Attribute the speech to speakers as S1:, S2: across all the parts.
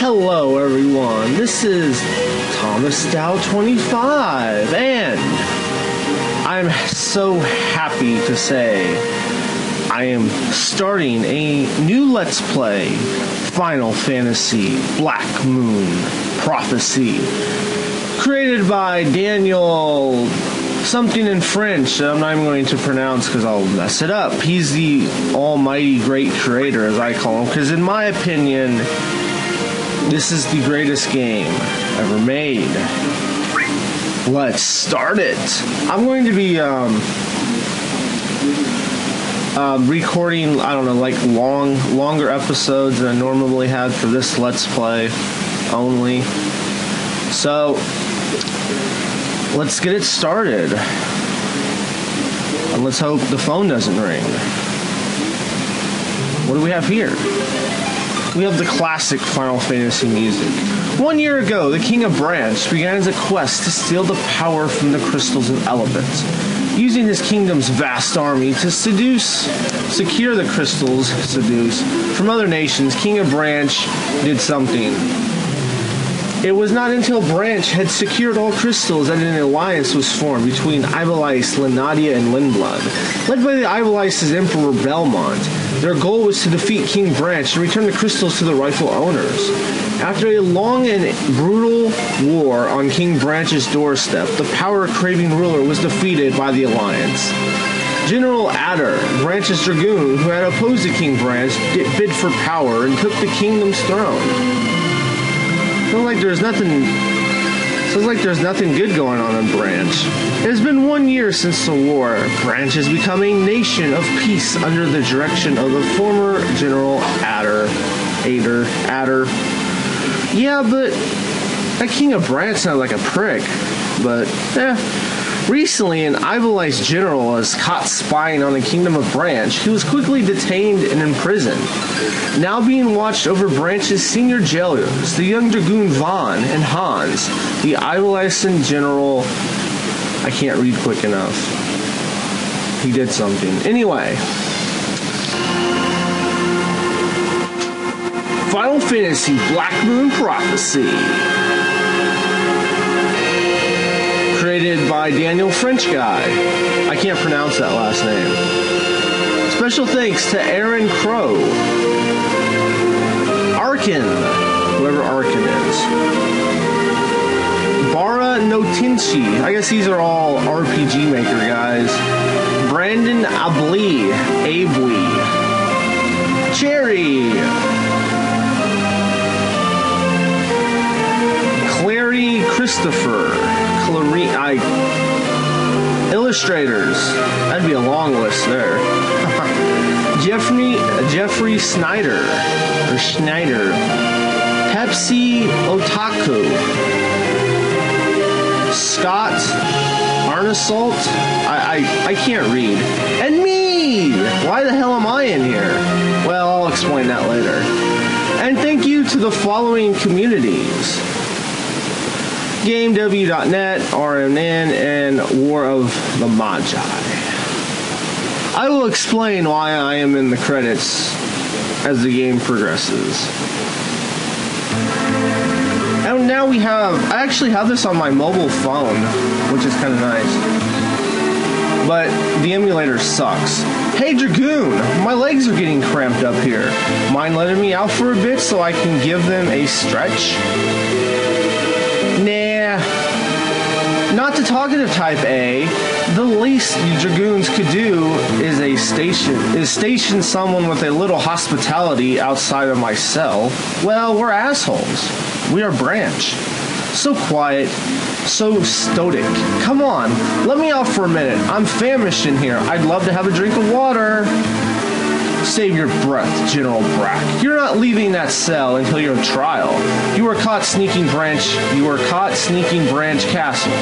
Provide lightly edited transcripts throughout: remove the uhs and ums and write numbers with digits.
S1: Hello everyone, this is Thomas Dow 25, and I'm so happy to say I am starting a new Let's Play, Final Fantasy Blackmoon Prophecy, created by Daniel something in French that I'm not even going to pronounce because I'll mess it up. He's the almighty great creator, as I call him, because in my opinion, this is the greatest game ever made. Let's start it. I'm going to be recording, I don't know, like longer episodes than I normally had for this Let's Play only. So let's get it started. And let's hope the phone doesn't ring. What do we have here? We have the classic Final Fantasy music. 1 year ago, the King of Branch began his quest to steal the power from the crystals of elements. Using his kingdom's vast army to secure the crystals, from other nations, King of Branch did something. It was not until Branch had secured all crystals that an alliance was formed between Ivalice, Lenadia, and Lindblood. Led by the Ivalice's Emperor Belmont, their goal was to defeat King Branch and return the crystals to the rightful owners. After a long and brutal war on King Branch's doorstep, the power-craving ruler was defeated by the alliance. General Adder, Branch's Dragoon, who had opposed the King Branch, bid for power and took the kingdom's throne. Sounds like there's nothing good going on in Branch. It has been 1 year since the war. Branch has become a nation of peace under the direction of the former General Adder. Yeah, but that King of Branch sounds like a prick. But, Recently, an Ivalice general was caught spying on the Kingdom of Branch. He was quickly detained and imprisoned. Now being watched over Branch's senior jailers, the young Dragoon Vahn and Hans, the Ivalice general. I can't read quick enough. He did something. Anyway. Final Fantasy Blackmoon Prophecy. Created by Daniel French guy. I can't pronounce that last name. Special thanks to Aaron Crow. Arkin, whoever Arkin is. Bara Notinchi. I guess these are all RPG Maker guys. Brandon Abli. Cherry. Clary Christopher. Illustrators. That'd be a long list there. Jeffrey Snyder. Pepsi Otaku. Scott Arnesolt. I can't read. And me! Why the hell am I in here? Well, I'll explain that later. And thank you to the following communities: GameW.net, RMN, and War of the Magi. I will explain why I am in the credits as the game progresses. And now I actually have this on my mobile phone, which is kind of nice. But the emulator sucks. Hey Dragoon, my legs are getting cramped up here. Mind letting me out for a bit so I can give them a stretch? Nah. Not the talkative type A. The least you Dragoons could do is station someone with a little hospitality outside of my cell. Well, we're assholes. We are Branch. So quiet, so stoic. Come on, let me out for a minute. I'm famished in here. I'd love to have a drink of water. Save your breath, General Brack. You're not leaving that cell until your trial. You were caught sneaking Branch Castle.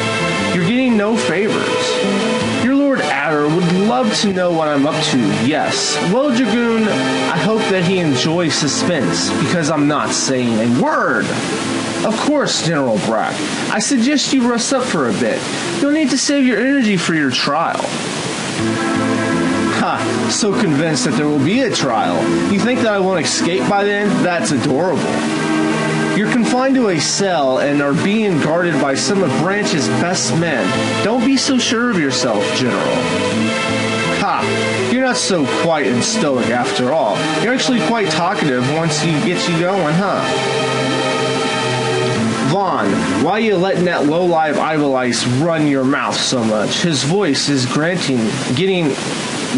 S1: You're getting no favors. Your Lord Adder would love to know what I'm up to, yes. Well, Dragoon, I hope that he enjoys suspense, because I'm not saying a word. Of course, General Brack. I suggest you rest up for a bit. You'll need to save your energy for your trial. Ha, so convinced that there will be a trial. You think that I won't escape by then? That's adorable. You're confined to a cell and are being guarded by some of Branch's best men. Don't be so sure of yourself, General. Ha! You're not so quiet and stoic after all. You're actually quite talkative once you get you going, huh? Vahn, why you letting that low-life Ivalice run your mouth so much? His voice is getting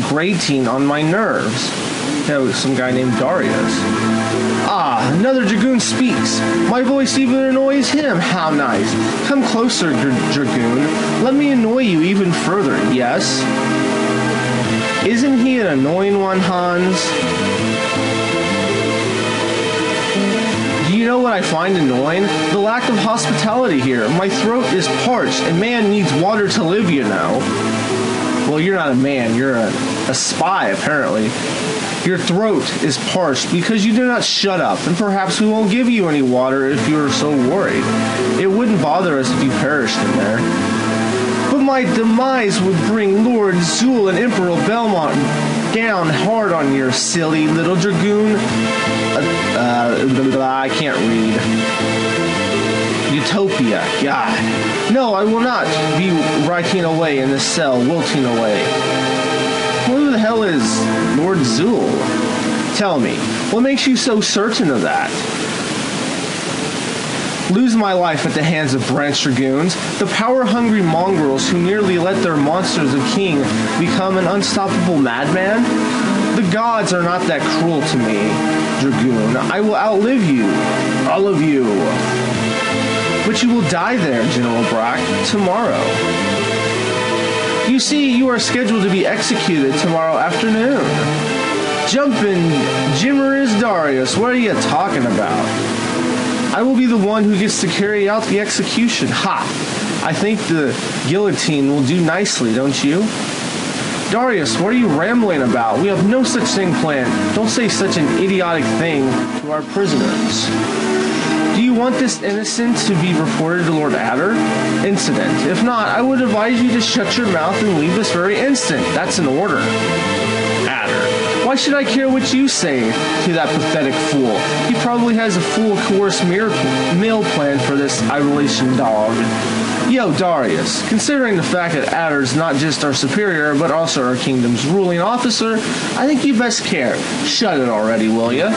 S1: grating on my nerves. Some guy named Darius. Ah, another Dragoon speaks. My voice even annoys him. How nice. Come closer, Dragoon. Let me annoy you even further. Yes? Isn't he an annoying one, Hans? Do you know what I find annoying? The lack of hospitality here. My throat is parched, and man needs water to live, you know. Well, you're not a man. You're a spy, apparently. Your throat is parched because you do not shut up, and perhaps we won't give you any water if you are so worried. It wouldn't bother us if you perished in there. But my demise would bring Lord Zul and Emperor Belmont down hard on your silly little Dragoon. I can't read. Utopia. God. No, I will not be writing away in this cell, wilting away. Who the hell is Lord Zul? Tell me, what makes you so certain of that? Lose my life at the hands of Branch Dragoons, the power-hungry mongrels who nearly let their monsters of king become an unstoppable madman? The gods are not that cruel to me, Dragoon. I will outlive you, all of you. But you will die there, General Brack, tomorrow. You see, you are scheduled to be executed tomorrow afternoon. Jumpin' Jimmer is Darius. What are you talking about? I will be the one who gets to carry out the execution. Ha! I think the guillotine will do nicely, don't you? Darius, what are you rambling about? We have no such thing planned. Don't say such an idiotic thing to our prisoners. Do you want this innocent to be reported to Lord Adder? Incident. If not, I would advise you to shut your mouth and leave this very instant. That's an order. Adder. Why should I care what you say to that pathetic fool? He probably has a full course meal plan for this Isolation dog. Yo, Darius, considering the fact that Adder's not just our superior, but also our kingdom's ruling officer, I think you best care. Shut it already, will ya?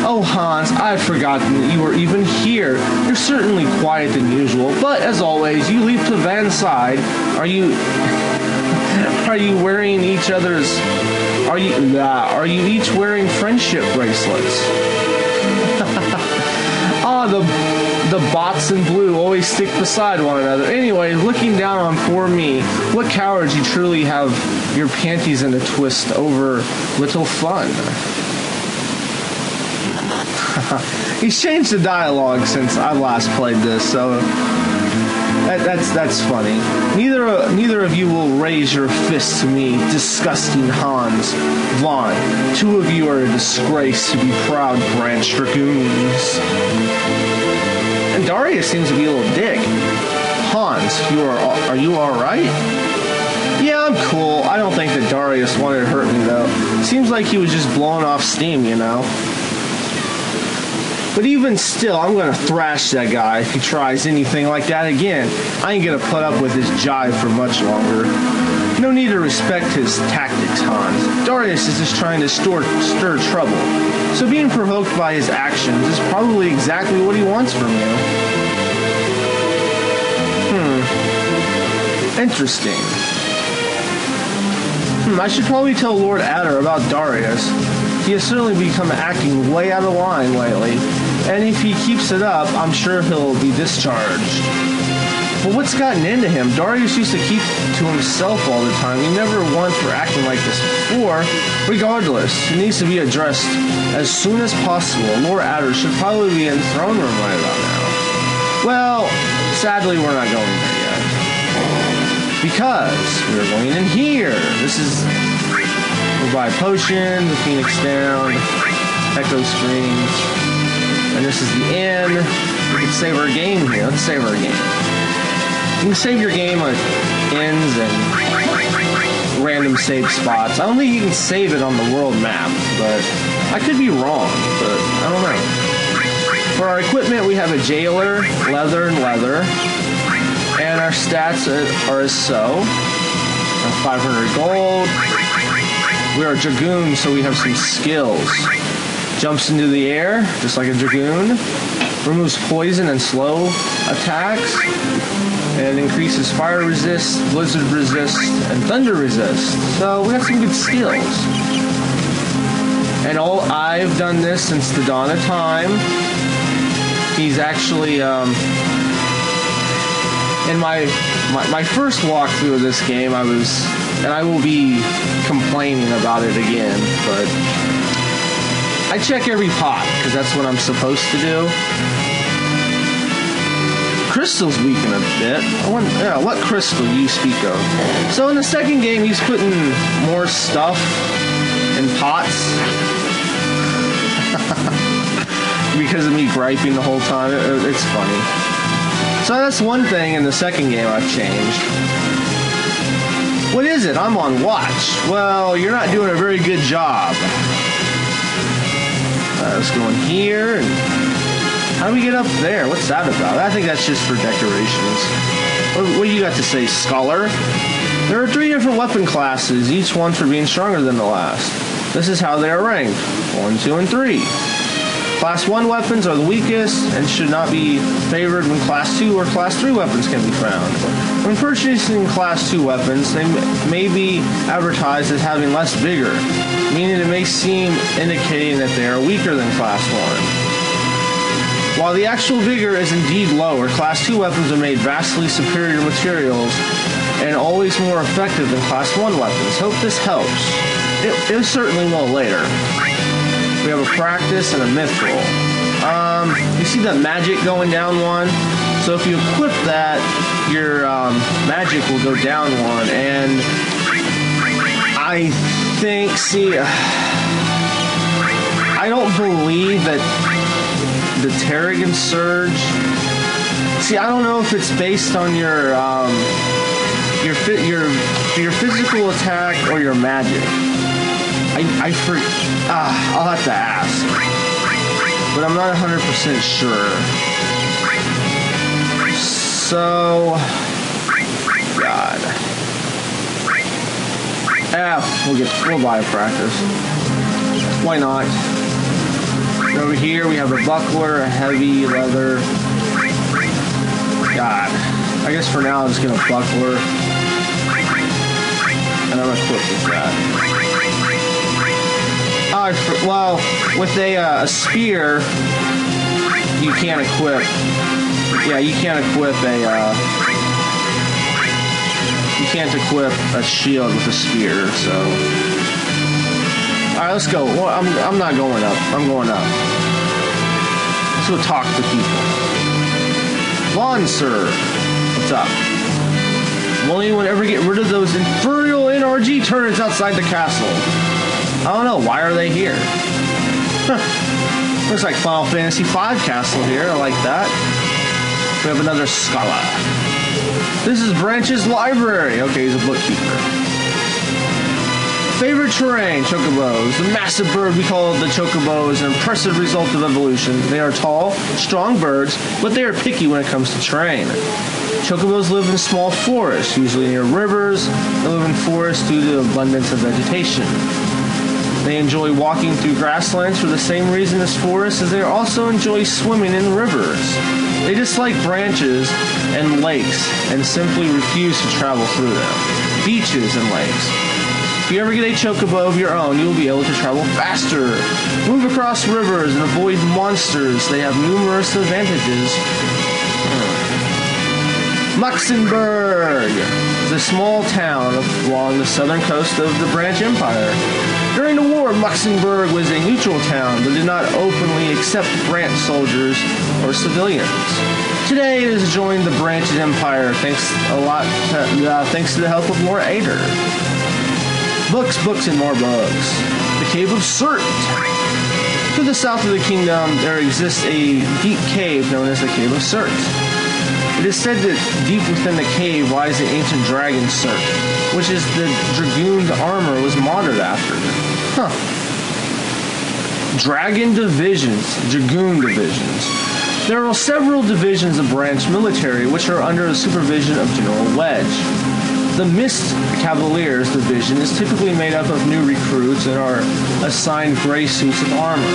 S1: Oh, Hans, I've forgotten that you were even here. You're certainly quiet than usual, but as always, you leap to Vahn's side. Are you wearing each other's... Are you each wearing friendship bracelets? The bots in blue always stick beside one another. Anyway, looking down on poor me, what cowards you truly have your panties in a twist over little fun. He's changed the dialogue since I last played this, so that's funny. Neither of you will raise your fists to me, disgusting Hans. Vahn, two of you are a disgrace to be proud Branch Dragoons. And Darius seems to be a little dick. Hans, are you alright? Yeah, I'm cool. I don't think that Darius wanted to hurt me, though. Seems like he was just blowing off steam, you know? But even still, I'm going to thrash that guy if he tries anything like that again. I ain't going to put up with his jive for much longer. No need to respect his tactics, Hans. Darius is just trying to stir trouble. So being provoked by his actions is probably exactly what he wants from you. Interesting. I should probably tell Lord Adder about Darius. He has certainly become acting way out of line lately, and if he keeps it up, I'm sure he'll be discharged. But what's gotten into him? Darius used to keep to himself all the time. He never once were acting like this before. Regardless, it needs to be addressed as soon as possible. Lord Adder should probably be in the throne room right about now. Well, sadly, we're not going there yet. Because we're going in here. This is... We'll buy a potion, the Phoenix down, Echo Strings, and this is the end. We can save our game here. Let's save our game. You can save your game on ends and random save spots. I don't think you can save it on the world map, but I could be wrong, but I don't know. our equipment, we have a jailer, leather, and leather. And our stats are as so. 500 gold. We are a dragoon, so we have some skills. Jumps into the air, just like a dragoon. Removes poison and slow attacks. And increases fire resist, blizzard resist, and thunder resist. So we got some good skills. And I've done this since the dawn of time. He's actually, in my first walkthrough of this game, I will be complaining about it again, but I check every pot, because that's what I'm supposed to do. Crystal's weakened a bit. What crystal do you speak of? So in the second game, he's putting more stuff in pots. Because of me griping the whole time. It's funny. So that's one thing in the second game I've changed. What is it? I'm on watch. Well, you're not doing a very good job. Let's go in here. And how do we get up there? What's that about? I think that's just for decorations. What do you got to say, Scholar? There are 3 different weapon classes, each one for being stronger than the last. This is how they are ranked. 1, 2, and 3. Class 1 weapons are the weakest and should not be favored when Class 2 or Class 3 weapons can be found. When purchasing Class 2 weapons, they may be advertised as having less vigor, meaning it may seem indicating that they are weaker than Class 1. While the actual vigor is indeed lower, Class 2 weapons are made vastly superior materials and always more effective than Class 1 weapons. Hope this helps. It certainly will later. We have a practice and a myth roll. You see that magic going down 1? So if you equip that, your magic will go down 1. And I think, I don't believe that the Terrigan Surge. I don't know if it's based on your physical attack or your magic. I'll have to ask, but I'm not 100% sure. So, God, we'll buy a practice. Why not? And over here we have a buckler, a heavy leather. God, I guess for now I'm just gonna buckler, and I'm equipped with that. Well, with a spear, you can't equip. Yeah, you can't equip a shield with a spear. So, all right, let's go. Well, I'm not going up. I'm going up. Let's go talk to people. Vahn, sir, what's up? Will anyone ever get rid of those infernal NRG turrets outside the castle? I don't know. Why are they here? Looks like Final Fantasy V castle here. I like that. We have another scholar. This is Branch's library. Okay, he's a bookkeeper. Favorite terrain, chocobos. The massive bird we call the chocobo is an impressive result of evolution. They are tall, strong birds, but they are picky when it comes to terrain. Chocobos live in small forests, usually near rivers. They live in forests due to the abundance of vegetation. They enjoy walking through grasslands for the same reason as forests, as they also enjoy swimming in rivers. They dislike branches and lakes and simply refuse to travel through them. Beaches and lakes. If you ever get a chocobo of your own, you will be able to travel faster, move across rivers, and avoid monsters. They have numerous advantages. Luxembourg is a small town along the southern coast of the Branch Empire. During the war, Luxembourg was a neutral town, but did not openly accept Branch soldiers or civilians. Today, it has joined the Branch Empire thanks to the help of Lord Adder. Books, and more books. The Cave of Surt. To the south of the kingdom, there exists a deep cave known as the Cave of Surt. It is said that deep within the cave lies the ancient dragon Surt, which is the dragoon's armor was modeled after. Dragon divisions, dragoon divisions. There are several divisions of Branch military which are under the supervision of General Wedge. The Mist Cavaliers division is typically made up of new recruits and are assigned gray suits of armor.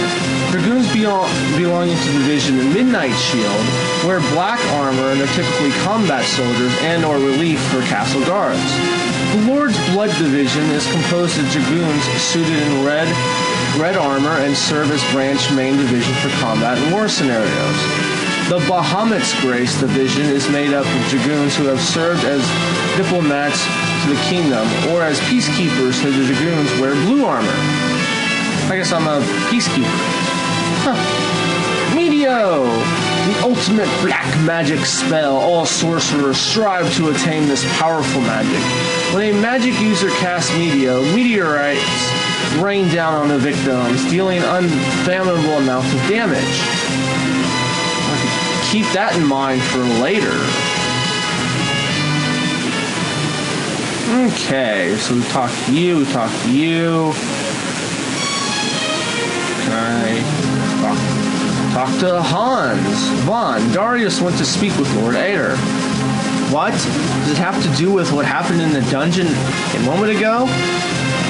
S1: Dragoons belonging to division the Midnight Shield wear black armor and are typically combat soldiers and or relief for castle guards. The Lord's Blood division is composed of dragoons suited in red armor and serve as Branch main division for combat and war scenarios. The Bahamut's Grace division is made up of dragoons who have served as diplomats to the kingdom or as peacekeepers, so the dragoons wear blue armor. I guess I'm a peacekeeper. Meteo! The ultimate black magic spell. All sorcerers strive to attain this powerful magic. When a magic user casts Meteo, meteorites rain down on the victims, dealing unfathomable amounts of damage. Keep that in mind for later. Okay, so we talked to you, Okay. Talk to Vahn. Darius went to speak with Lord Adder. What? Does it have to do with what happened in the dungeon a moment ago?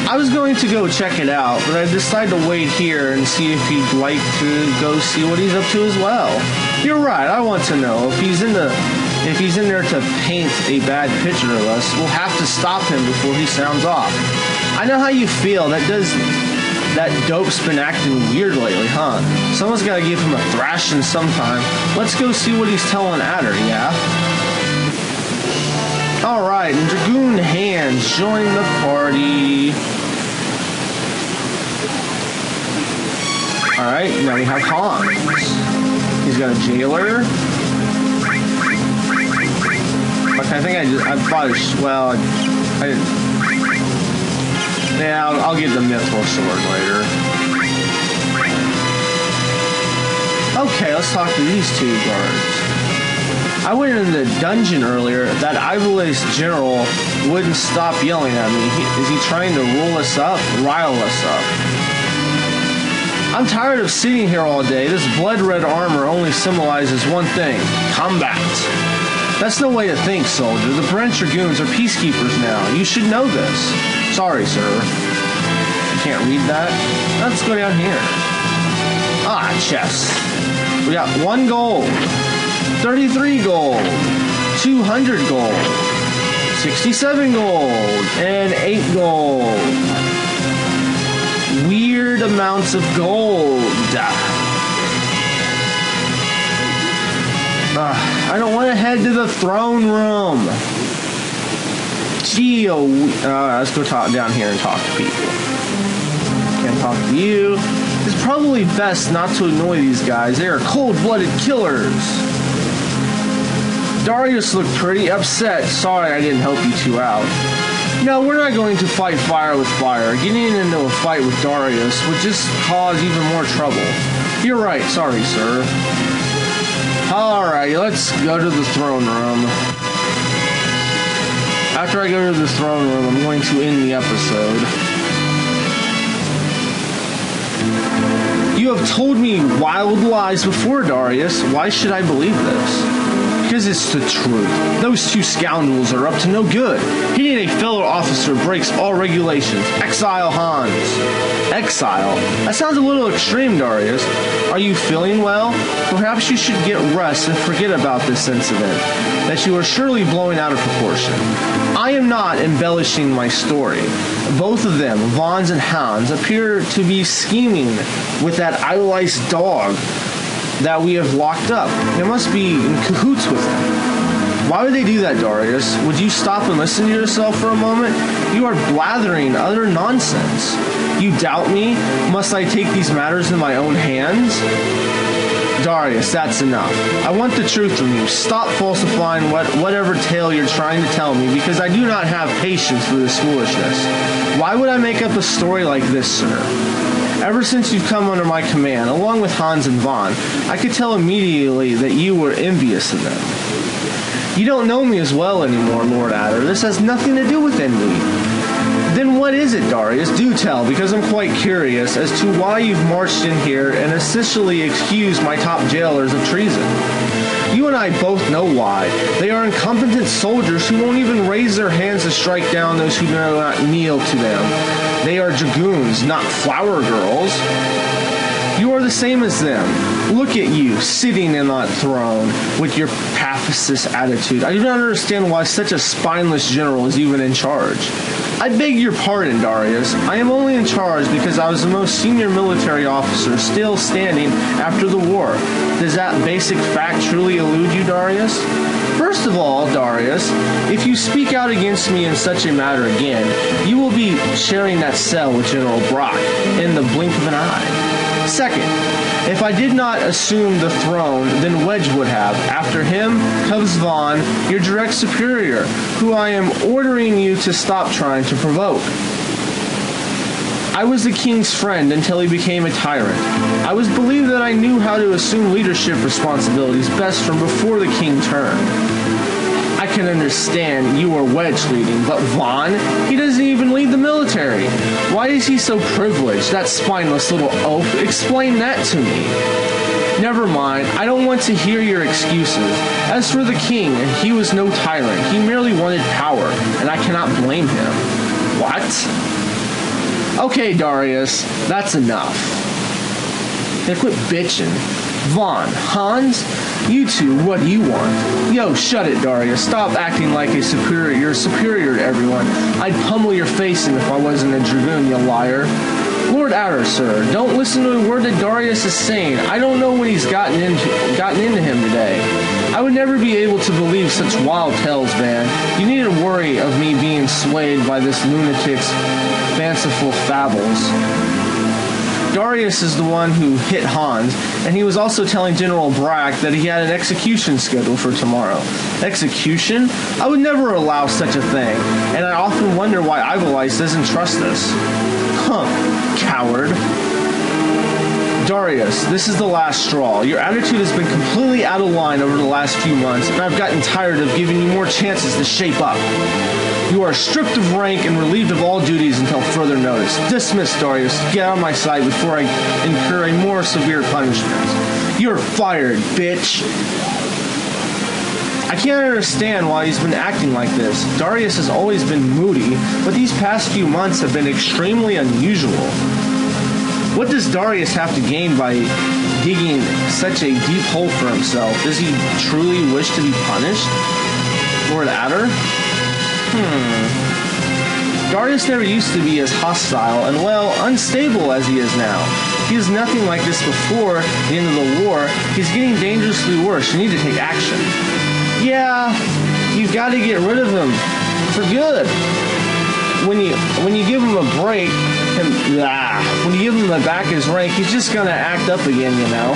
S1: I was going to go check it out, but I decided to wait here and see if he'd like to go see what he's up to as well. You're right, I want to know. If he's in there to paint a bad picture of us, we'll have to stop him before he sounds off. I know how you feel. That dope's been acting weird lately, huh? Someone's got to give him a thrashing sometime. Let's go see what he's telling Adder, yeah? Alright, and Dragoon Hands join the party. Alright, now we have Hans. He's got a jailer. Okay, I think I didn't. Yeah, I'll get the Mithril sword later. Okay, let's talk to these two guards. I went in the dungeon earlier. That eyeless general wouldn't stop yelling at me. Is he trying to rile us up? I'm tired of sitting here all day. This blood-red armor only symbolizes one thing: combat. That's no way to think, soldier. The Branch Dragoons are peacekeepers now. You should know this. Sorry, sir. You can't read that? Let's go down here. Ah, chest. We got 1 gold, 33 gold, 200 gold, 67 gold, and 8 gold. Weird amounts of gold. I don't want to head to the throne room. Gee, let's go down here and talk to people. Can't talk to you. It's probably best not to annoy these guys. They are cold-blooded killers. Darius looked pretty upset. Sorry I didn't help you two out. No, we're not going to fight fire with fire. Getting into a fight with Darius would just cause even more trouble. You're right. Sorry, sir. Alright, let's go to the throne room. After I go to the throne room, I'm going to end the episode. You have told me wild lies before, Darius. Why should I believe this? Because it's the truth. Those two scoundrels are up to no good. Hitting a fellow officer breaks all regulations. Exile Hans. Exile? That sounds a little extreme, Darius. Are you feeling well? Perhaps you should get rest and forget about this incident that you are surely blowing out of proportion. I am not embellishing my story. Both of them, Vahns and Hounds, appear to be scheming with that idolized dog that we have locked up. They must be in cahoots with him. Why would they do that, Darius? Would you stop and listen to yourself for a moment? You are blathering utter nonsense. You doubt me? Must I take these matters in my own hands? Darius, that's enough. I want the truth from you. Stop falsifying whatever tale you're trying to tell me, because I do not have patience for this foolishness. Why would I make up a story like this, sir? Ever since you've come under my command, along with Hans and Vahn, I could tell immediately that you were envious of them. You don't know me as well anymore, Lord Adder. This has nothing to do with envy. Then Then what is it, Darius? Do tell, because I'm quite curious as to why you've marched in here and essentially accused my top jailers of treason. You and I both know why. They are incompetent soldiers who won't even raise their hands to strike down those who do not kneel to them. They are dragoons, not flower girls. You are the same as them. Look at you, sitting in that throne with your pacifist attitude. I do not understand why such a spineless general is even in charge. I beg your pardon, Darius. I am only in charge because I was the most senior military officer still standing after the war. Does that basic fact truly elude you, Darius? First of all, Darius, if you speak out against me in such a matter again, you will be sharing that cell with General Brock in the blink of an eye. Second, if I did not assume the throne, then Wedge would have. After him comes Vahn, your direct superior, who I am ordering you to stop trying to provoke. I was the king's friend until he became a tyrant. I was believed that I knew how to assume leadership responsibilities best from before the king turned. I can understand you are Wedge leading, but Vahn, he doesn't even lead the military. Why is he so privileged, that spineless little oaf? Explain that to me. Never mind, I don't want to hear your excuses. As for the king, he was no tyrant. He merely wanted power, and I cannot blame him. What? Okay, Darius, that's enough. Now quit bitching. Vahn, Hans, you two, what do you want? Yo, shut it, Darius. Stop acting like a superior. You're superior to everyone. I'd pummel your face in if I wasn't a dragoon, you liar. Lord Adder, sir, don't listen to a word that Darius is saying. I don't know what he's gotten into him today. I would never be able to believe such wild tales, man. You need to worry of me being swayed by this lunatic's fanciful fables. Darius is the one who hit Hans, and he was also telling General Brack that he had an execution scheduled for tomorrow. Execution? I would never allow such a thing, and I often wonder why Ivalice doesn't trust us. Huh, coward. Darius, this is the last straw. Your attitude has been completely out of line over the last few months, and I've gotten tired of giving you more chances to shape up. You are stripped of rank and relieved of all duties until further notice. Dismiss, Darius. Get out of my sight before I incur a more severe punishment. You're fired, bitch. I can't understand why he's been acting like this. Darius has always been moody, but these past few months have been extremely unusual. What does Darius have to gain by digging such a deep hole for himself? Does he truly wish to be punished? Lord Adder? Darius never used to be as hostile and, well, unstable as he is now. He was nothing like this before the end of the war. He's getting dangerously worse. You need to take action. Yeah, you've got to get rid of him for good. When you give him a break, when you give him back his rank, he's just gonna act up again, you know.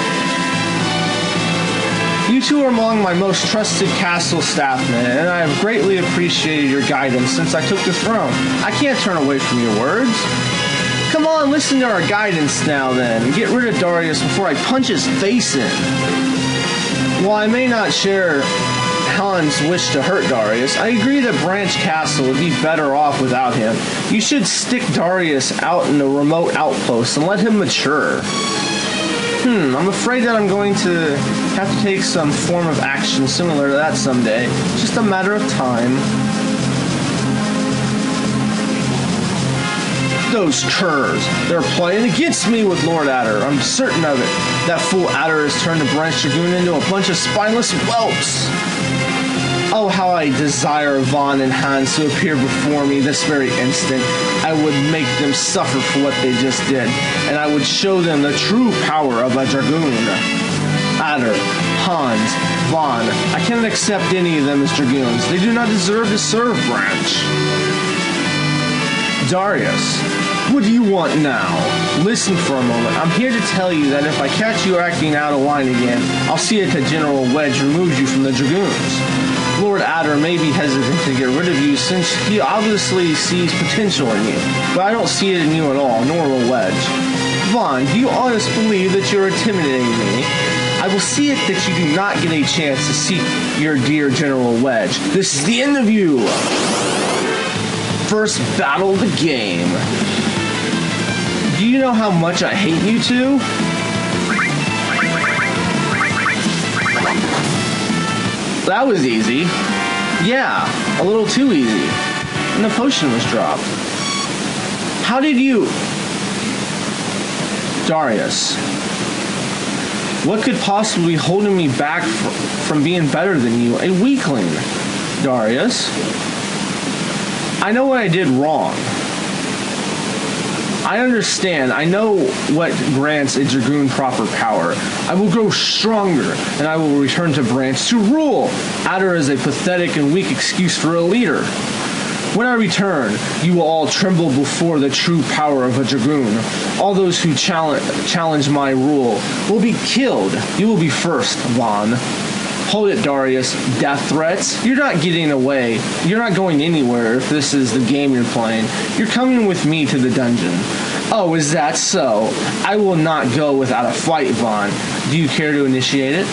S1: You two are among my most trusted castle staffmen, and I have greatly appreciated your guidance since I took the throne. I can't turn away from your words. Come on, listen to our guidance now then, and get rid of Darius before I punch his face in. While I may not share Hans' wish to hurt Darius, I agree that Branch Castle would be better off without him. You should stick Darius out in a remote outpost and let him mature. I'm afraid that I'm going to have to take some form of action similar to that someday. It's just a matter of time. Those curs. They're playing against me with Lord Adder. I'm certain of it. That fool Adder has turned the Branch Dragoon into a bunch of spineless whelps. Oh, how I desire Vahn and Hans to appear before me this very instant. I would make them suffer for what they just did, and I would show them the true power of a dragoon. Adder, Hans, Vahn, I cannot accept any of them as dragoons. They do not deserve to serve Branch. Darius, what do you want now? Listen for a moment. I'm here to tell you that if I catch you acting out of line again, I'll see it that General Wedge removes you from the dragoons. Lord Adder may be hesitant to get rid of you since he obviously sees potential in you, but I don't see it in you at all, nor will Wedge. Vahn, do you honestly believe that you're intimidating me? I will see it that you do not get a chance to see your dear General Wedge. This is the end of you! first battle of the game. Do you know how much I hate you two? That was easy. Yeah, a little too easy. And the potion was dropped. How did you... Darius. What could possibly be holding me back from being better than you? A weakling. Darius. I know what I did wrong. I understand. I know what grants a Dragoon proper power. I will grow stronger, and I will return to Branch to rule. Adder is a pathetic and weak excuse for a leader. When I return, you will all tremble before the true power of a Dragoon. All those who challenge my rule will be killed. You will be first, Vahn. Hold it, Darius. Death threats? You're not getting away. You're not going anywhere if this is the game you're playing. You're coming with me to the dungeon. Oh, is that so? I will not go without a fight, Vahn. Do you care to initiate it?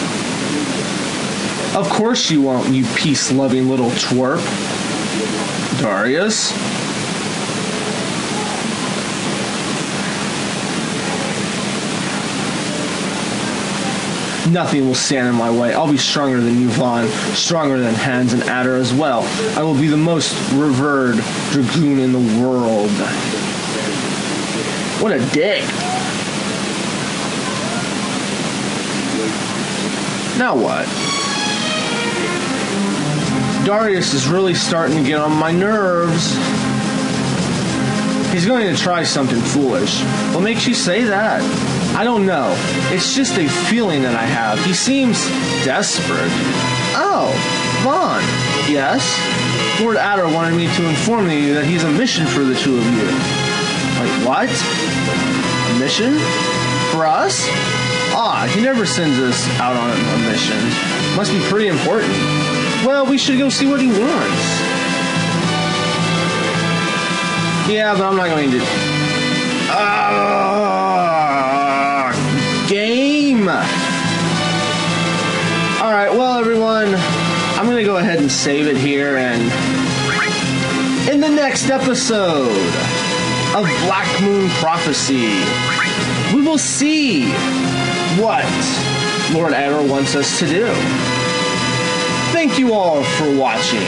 S1: Of course you won't, you peace-loving little twerp. Darius? Nothing will stand in my way. I'll be stronger than you, Vahn. Stronger than Hans and Adder as well. I will be the most revered Dragoon in the world. What a dick. Now what? Darius is really starting to get on my nerves. He's going to try something foolish. What makes you say that? I don't know. It's just a feeling that I have. He seems desperate. Oh, Vahn. Yes? Lord Adder wanted me to inform you that he's a mission for the two of you. Like, what? A mission? For us? Ah, he never sends us out on a mission. Must be pretty important. Well, we should go see what he wants. Yeah, but I'm not going to... Game! Alright, well, everyone, I'm going to go ahead and save it here, and in the next episode of Blackmoon Prophecy, we will see what Lord Adder wants us to do. Thank you all for watching.